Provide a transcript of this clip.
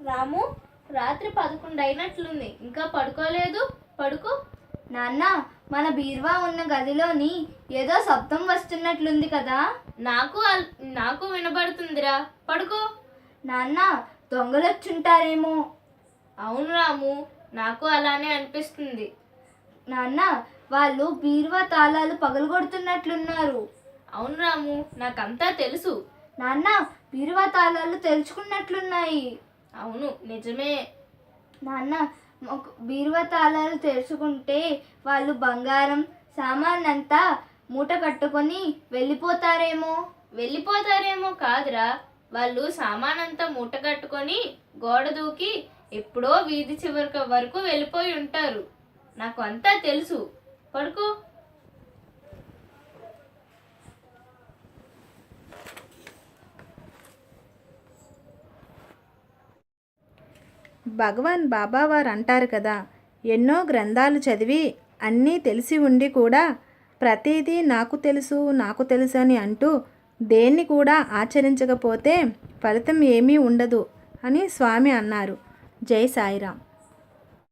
రాము, రాత్రి 11 అయినట్లుంది, ఇంకా పడుకోలేదు. పడుకో. నాన్న, మన బీరువా ఉన్న గదిలోని ఏదో శబ్దం వస్తున్నట్లుంది కదా. నాకు వినబడుతుందిరా. పడుకో. నాన్న, దొంగలొచ్చుంటారేమో. అవును రాము, నాకు అలానే అనిపిస్తుంది. నాన్న, వాళ్ళు బీరువా తాళాలు పగలగొడుతున్నట్లున్నారు. అవును రాము, నాకంతా తెలుసు. నాన్న, బీరువా తాళాలు తెరుచుకున్నట్లున్నాయి. అవును, నిజమే. నాన్న, బీరువా తాళాలు తెరుచుకుంటే వాళ్ళు బంగారం సామానంతా మూట కట్టుకొని వెళ్ళిపోతారేమో కాదురా, వాళ్ళు సామానంతా మూట కట్టుకొని గోడ దూకి ఎప్పుడో వీధి చివరి వరకు వెళ్ళిపోయి ఉంటారు. నాకు అంతా తెలుసు. పడుకో. భగవాన్ బాబావారు అంటారు కదా, ఎన్నో గ్రంథాలు చదివి అన్నీ తెలిసి ఉండి కూడా ప్రతిదీ నాకు తెలుసు అని అంటూ దేన్ని కూడా ఆచరించకపోతే ఫలితం ఏమీ ఉండదు అని స్వామి అన్నారు. జై సాయిరామ్.